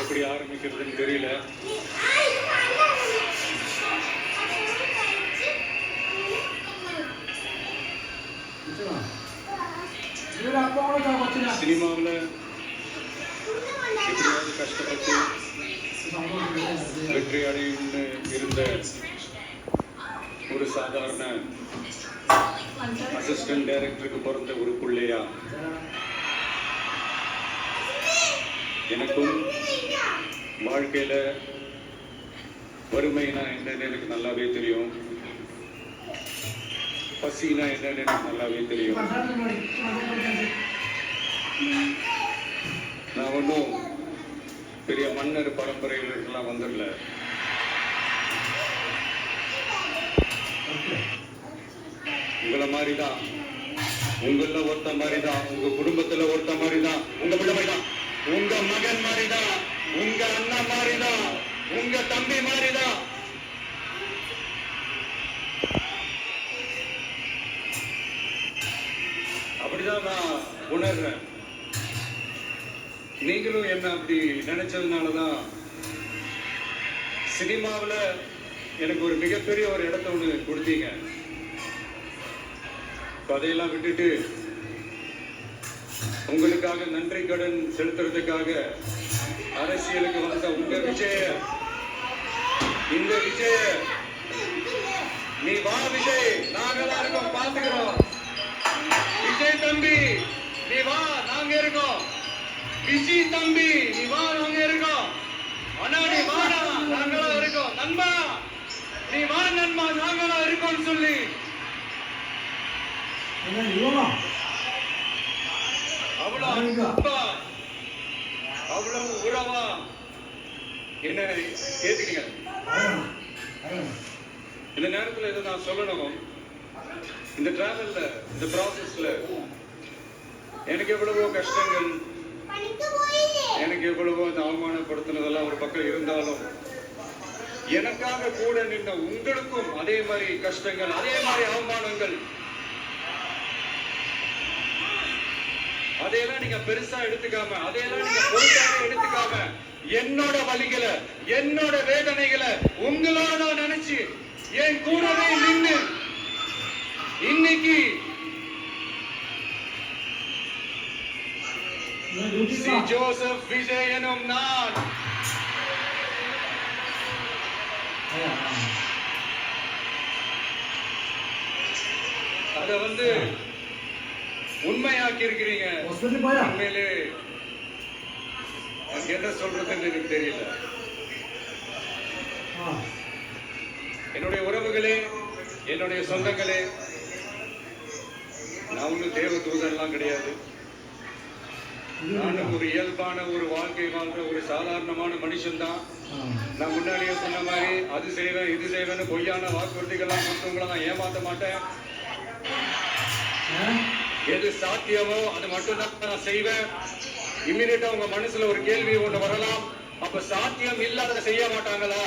எப்படி ஆரம்பிக்கிறதுன்னு தெரியல. சினிமாவில் எப்படியாவது கஷ்டப்பட்டு வெற்றி அடையும்னு இருந்த ஒரு சாதாரண அசிஸ்டன்ட் டைரக்டருக்கு பிறந்த ஒரு பிள்ளையா எனக்கும் வாழ்க்கையில வறுமைனா என்னன்னு எனக்கு நல்லாவே தெரியும், பசினா என்னன்னு எனக்கு நல்லாவே தெரியும். நான் ஒன்றும் பெரிய மன்னர் பரம்பரையிலாம் வந்துடல. உங்களை மாதிரிதான், உங்கள ஒருத்த மாதிரிதான், உங்க குடும்பத்துல ஒருத்த மாதிரிதான், உங்க பிள்ளை மாதிரிதான், உங்க மகன் மாதிரிதான், உங்க அண்ணா மாதிரிதான், உங்க தம்பி மாதிரிதான். அப்படிதான் நான் உணர்றேன். நீங்களும் என்ன அப்படி நினைச்சதுனாலதான் சினிமாவில் எனக்கு ஒரு மிகப்பெரிய ஒரு இடத்த ஒண்ணு கொடுத்தீங்க. அதையெல்லாம் விட்டுட்டு உங்களுக்காக நன்றி கடன் செலுத்துறதுக்காக அரசியலுக்கு வந்த உங்க விஜய, இந்த விஜய, நீ வா விஜய், நாங்களா இருக்கோம், பாத்துக்கிறோம். விஜய் தம்பி நீ வா, நாங்க இருக்கோம். விஜய் தம்பி நீ வா, நாங்க இருக்கோம். அண்ணா நீ வாடா, நாங்களா இருக்கோம். நண்பா நீ வா நண்பா, நாங்களா இருக்கோம் சொல்லி அவ்வளவு உறவா என்ன கேட்டுக்கீங்க. இந்த நேரத்தில் இதை நான் சொல்லணும். இந்த டிராவல்ல, இந்த ப்ராசஸ்ல எனக்கு எவ்வளவோ கஷ்டங்கள், எனக்கு எவ்வளவோ இந்த அவமானப்படுத்தினதெல்லாம் ஒரு பக்கம் இருந்தாலும் எனக்காக கூட நின்ற உங்களுக்கும் அதே மாதிரி கஷ்டங்கள், அதே மாதிரி அவமானங்கள், அதையெல்லாம் நீங்க பெருசா எடுத்துக்காம, அதையெல்லாம் நீங்க பொருட்டாக எடுத்துக்காம, என்னோட வலிகளை, என்னோட வேதனைகளை உங்களோட நினைச்சு என் கூடவே நின்று இன்னைக்கு ஜோசப் விஜய் எனும் நான் அத உண்மையாக்கி இருக்கிறீங்க. உண்மையிலே என்ன சொல்றதுன்னு எனக்கு தெரியல. என்னுடைய உறவுகளே, என்னுடைய சொந்தங்களே, நான் ஒன்னும் தேவ தூதர்லாம் கிடையாது. நானும் ஒரு இயல்பான ஒரு வாழ்க்கை வாழ்ற ஒரு சாதாரணமான மனுஷன் தான். நான் முன்னாடியே சொன்ன மாதிரி அது செய்வேன் இது செய்வேன்னு பொய்யான வாக்குறுதிகள்லாம் மற்றவங்களை நான் ஏமாத்த மாட்டேன். எது சாத்தியமோ அது மட்டும்தான் நான் செய்வேன். இம்மிடியட்டா உங்க மனசுல ஒரு கேள்வி ஒண்ணு வரலாம், அப்ப சாத்தியம் இல்லாத செய்ய மாட்டாங்களா,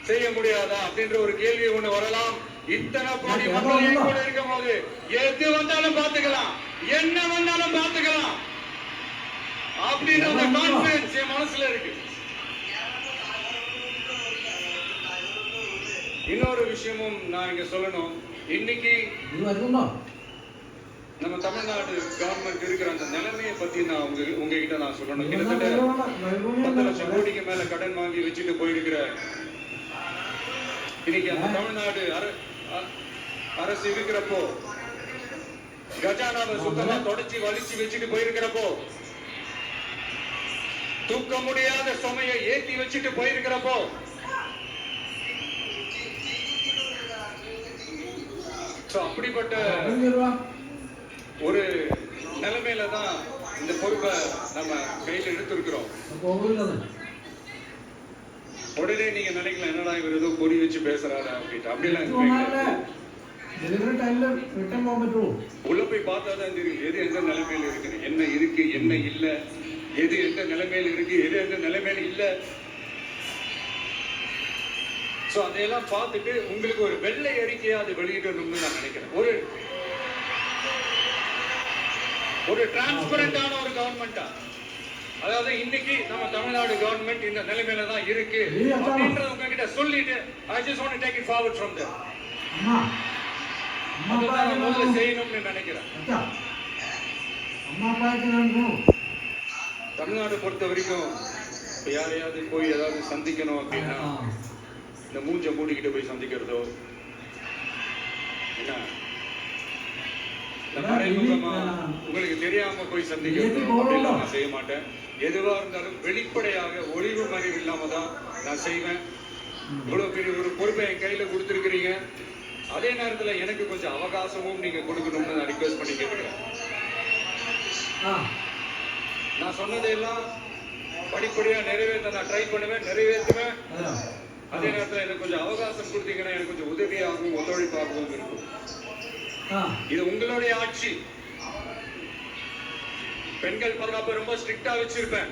செய்ய முடியாதா அப்படின்ற ஒரு கேள்வி ஒண்ணு வரலாம். இத்தனை கோடி மக்கள் கூட இருக்கும் போது எது வந்தாலும் பாத்துக்கலாம், என்ன வந்தாலும் பாத்துக்கலாம் அப்படின்ற அந்த கான்பிடன்ஸ் என் மனசுல இருக்கு. இன்னொரு விஷயமும் நான் இங்க சொல்லணும். இன்னைக்கு நம்ம தமிழ்நாடு கவர்மெண்ட் இருக்கிற அந்த நிலைமையை பத்தி நான் உங்ககிட்ட நான் சொல்லணும். கிட்டத்தட்ட 10 லட்சம் கோடிக்கு மேல கடன் வாங்கி வச்சுட்டு போயிருக்கிற இன்னைக்கு அந்த தமிழ்நாடு அரசு இருக்கிறப்போ, கஜானாவை சுத்தமா தொடச்சி வலிச்சு வச்சுட்டு போயிருக்கிறப்போ, தூக்க முடியாத சுமையை ஏற்றி வச்சுட்டு போயிருக்கிறப்போ, அப்படிப்பட்ட ஒரு நிலைமையில தான் இந்த பொறுப்பை நம்ம கையில் எடுத்திருக்கிறோம். உடனே நீங்க நினைக்கலாம், என்னடா இவர் ஏதோ பொறி வச்சு பேசுறாரு அப்படின்ட்டு. அப்படிலாம் உள்ள போய் பார்த்தா தான் தெரியும் எது எந்த நிலைமையில இருக்கு, என்ன இருக்கு என்ன இல்ல, எது எந்த நிலைமையில இருக்கு, எது எந்த நிலைமையில இல்ல. சோ அதையெல்லாம் பார்த்துட்டு உங்களுக்கு ஒரு வெள்ளை அறிக்கையா அது வெளியிடணும்னு நான் நினைக்கிறேன். ஒரு டிரான்ஸ்பரண்டான ஒரு கவர்மெண்டா, அதாவது இன்னைக்கு நம்ம தமிழ்நாடு கவர்மெண்ட் இந்த நிலைமையில தான் இருக்கு அப்படின்றத உங்ககிட்ட சொல்லிட்டு I just want to take it forward from there. அதுதான் முதல்ல செய்யணும்னு நினைக்கிறேன். தமிழ்நாடு பொறுத்த வரைக்கும் யாரையாவது போய் ஏதாவது சந்திக்கணும் அப்படின்னா இந்த மூஞ்ச மூடிக்கிட்டு போய் சந்திக்கிறதோ, என்ன இந்த மறைமுகமா உங்களுக்கு தெரியாம போய் சந்திக்கிறதோ அப்படிலாம் நான் செய்ய மாட்டேன். எதுவா இருந்தாலும் வெளிப்படையாக ஒளிவு மறைவு இல்லாம தான் நான் செய்வேன். இவ்வளவு பெரிய ஒரு பொறுப்பை என் கையில கொடுத்திருக்கிறீங்க. அதே நேரத்துல எனக்கு கொஞ்சம் அவகாசமும் நீங்க கொடுக்கணும்னு நான் ரிக்வெஸ்ட் பண்ணி கேட்கிறேன். நான் சொன்னதெல்லாம் படிப்படியா நிறைவேற்ற நான் ட்ரை பண்ணுவேன், நிறைவேற்றுவேன். அதே நேரத்துல எனக்கு கொஞ்சம் அவகாசம் கொடுத்தீங்கன்னா எனக்கு கொஞ்சம் உதவியாகவும் ஒத்துழைப்பாகவும் இருக்கும். இது உங்களுடைய ஆட்சி. பெண்கள் பாதுகாப்பு ரொம்ப ஸ்ட்ரிக்டா வச்சிருப்பேன்.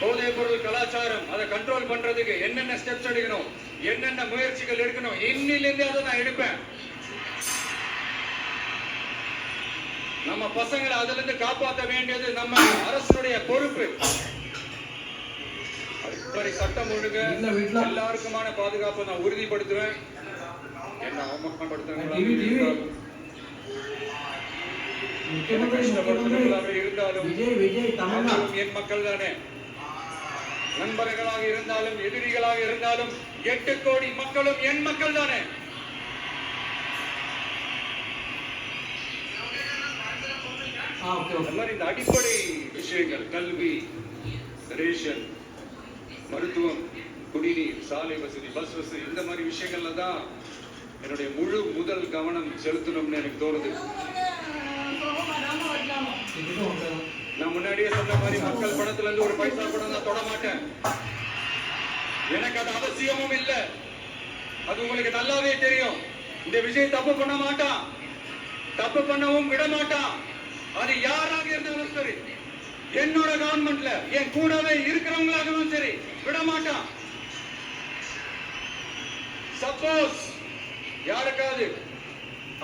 போதைப் பொருள் கலாச்சாரம் அதை கண்ட்ரோல் பண்றதுக்கு என்னென்ன ஸ்டெப்ஸ் எடுக்கணும், என்னென்ன முயற்சிகள் எடுக்கணும், இன்னிலிருந்து அதை நான் எடுப்பேன். நம்ம பசங்களை அதுல இருந்து காப்பாற்ற வேண்டியது நம்ம அரசுடைய பொறுப்பு. அடிப்படை சட்டம் ஒழுங்கு எல்லாருக்குமான பாதுகாப்பை நான் உறுதிப்படுத்துவேன். என்ன அவமானப்படுத்துறாங்க இருந்தாலும் என் மக்கள் தானே. நண்பர்களாக இருந்தாலும் எதிரிகளாக இருந்தாலும் 8 கோடி மக்களும் என் மக்கள் தானே. இந்த அடிப்படை விஷயங்கள், கல்வி, ரேஷன், மருத்துவம், குடிநீர், சாலை வசதி, பஸ் வசதி, இந்த மாதிரி விஷயங்கள்ல தான் என்னுடைய முதல் கவனம் செலுத்தணும்னு எனக்கு தோணுது. நான் முன்னாடியே சொன்ன மாதிரி மக்கள் பணத்துல இருந்து ஒரு பைசா பணம் நான் தொட மாட்டேன். எனக்கு அது அவசியமும் இல்லை. அது உங்களுக்கு நல்லாவே தெரியும். இந்த விஷயம் தப்பு பண்ண மாட்டான், தப்பு பண்ணவும் விட மாட்டான். அது யாராக இருந்தாலும் சரி, என்னோட கவர்மெண்ட்ல என் கூடவே இருக்கிறவங்களாகவும் சரி விட மாட்டான். சப்போஸ் யாருக்காவது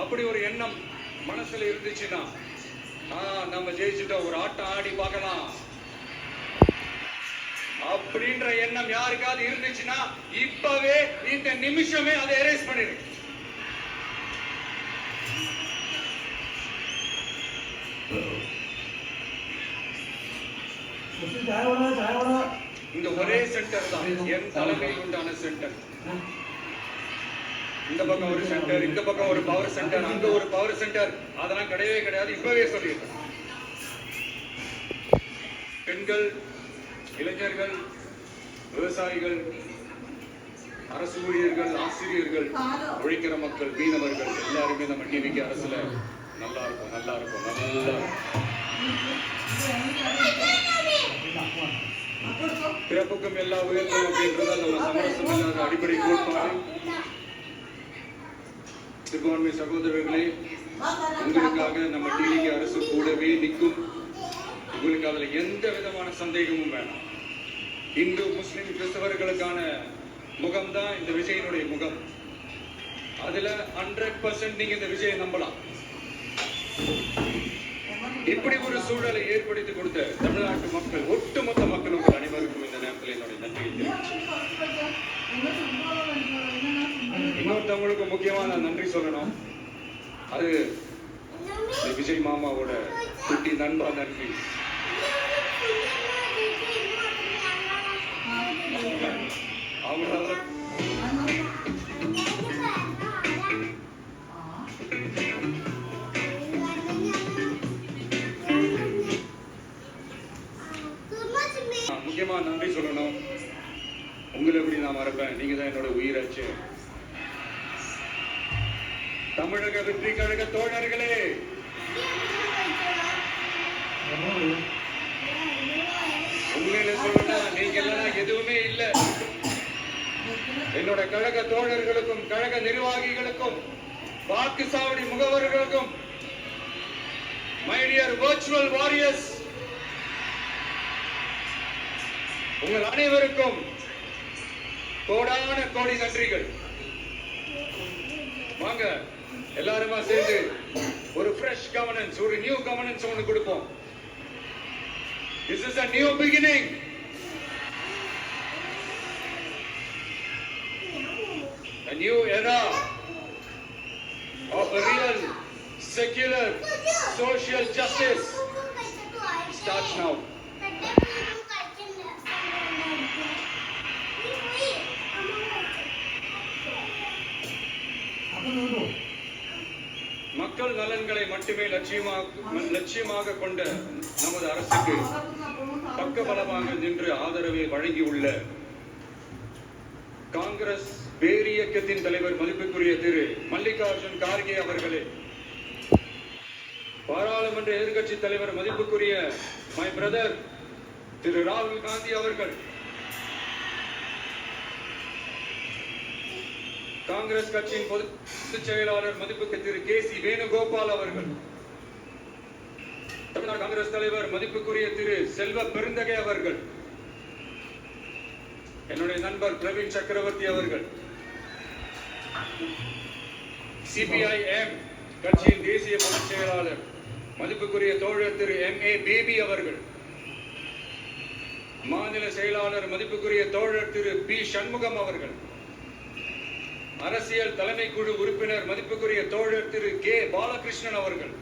அப்படி ஒரு எண்ணம் மனசுல இருந்துச்சுன்னா, நம்ம ஜெயிச்சுட்டோம், ஒரு ஆட்டம் ஆடி பார்க்கலாம் அப்படின்ற எண்ணம் யாருக்காவது இருந்துச்சுன்னா இப்பவே இந்த நிமிஷமே அதை எரேஸ் பண்ணிடு. இந்த ஒரே சென்டர் தான் என் தலைமையில் உண்டான சென்டர். இந்த பக்கம் ஒரு சென்டர், இந்த பக்கம் ஒரு பவர் சென்டர், அங்க ஒரு பவர் சென்டர், அதெல்லாம் கிடையவே கிடையாது. இப்பவே சொல்லியிருக்கேன். பெண்கள், இளைஞர்கள், விவசாயிகள், அரசு ஊழியர்கள், ஆசிரியர்கள், உழைக்கிற மக்கள், மீனவர்கள் எல்லாருமே நம்ம டிவிக்கு அரசுல நல்லா இருக்கும், நல்லா இருக்கும், நல்லா பிறப்புக்கும் எல்லா உயர்த்தும் அப்படின்றத நம்ம சமரசம் இல்லாத அடிப்படை கோட்பாடு. சிறுபான்மை சகோதரர்களே, உங்களுக்காக நம்ம டிவிக்கு அரசு கூடவே நிற்கும். உங்களுக்கு அதுல எந்த விதமான சந்தேகமும் வேண்டாம். இந்து, முஸ்லிம், கிறிஸ்தவர்களுக்கான முகம் தான் இந்த விஜயனுடைய முகம். அதுல 100% நீங்க இந்த விஜயை நம்பலாம். இப்படி ஒரு சூழலை ஏற்படுத்தி கொடுத்த தமிழ்நாட்டு மக்கள், ஒட்டுமொத்த மக்கள், உங்கள் அனைவருக்கும் இந்த நேரத்தில் என்னுடைய நன்றியை தெரிவிக்கிறேன். இன்னொருத்தவங்களுக்கு முக்கியமா நான் நன்றி சொல்லணும். அது விஜய் மாமாவோட குட்டி நண்பா நன்றி. அவங்களால முக்கியமா நன்றி சொல்லணும். உங்களை எப்படி நான் மறப்பேன்? நீங்க தான் என்னோட உயிராச்சு. தமிழக வெற்றி கழக தோழர்களே, கழக தோழர்களுக்கும் கழக நிர்வாகிகளுக்கும் வாக்குச்சாவடி முகவர்களுக்கும் my dear virtual warriors, உங்கள் அனைவருக்கும் கோடான கோடி நன்றிகள். வாங்க எல்லாருமா சேர்ந்து ஒரு fresh governance, ஒரு new governance ஒன்று கொடுப்போம். This is a new beginning. A new era of a real secular social justice starts now. மக்கள் நலன்களை மட்டுமே லட்சியமாக கொண்ட நமது அரசுக்கு பக்கபலமாக நின்று ஆதரவை வழங்கியுள்ள காங்கிரஸ் பேரியக்கத்தின் தலைவர் மதிப்புக்குரிய திரு மல்லிகார்ஜுன் கார்கே அவர்களே, பாராளுமன்ற எதிர்க்கட்சி தலைவர் மதிப்புக்குரிய மை பிரதர் திரு ராகுல் காந்தி அவர்கள், காங்கிரஸ் கட்சியின் பொதுச் செயலாளர் மதிப்புக்கு திரு கே.சி. வேணுகோபால் அவர்கள், தமிழ்நாடு காங்கிரஸ் தலைவர் மதிப்புக்குரிய திரு செல்வ பெருந்தகை அவர்கள், என்னுடைய நண்பர் பிரவீன் சக்கரவர்த்தி அவர்கள், சிபிஐஎம் கட்சியின் தேசிய பொதுச் செயலாளர் மதிப்புக்குரிய தோழர் திரு M.A. பேபி அவர்கள், மாநில செயலாளர் மதிப்புக்குரிய தோழர் திரு பி. சண்முகம் அவர்கள், அரசியல் தலைமை குழு உறுப்பினர் மதிப்புக்குரிய தோழர் திரு கே. பாலகிருஷ்ணன் அவர்கள்,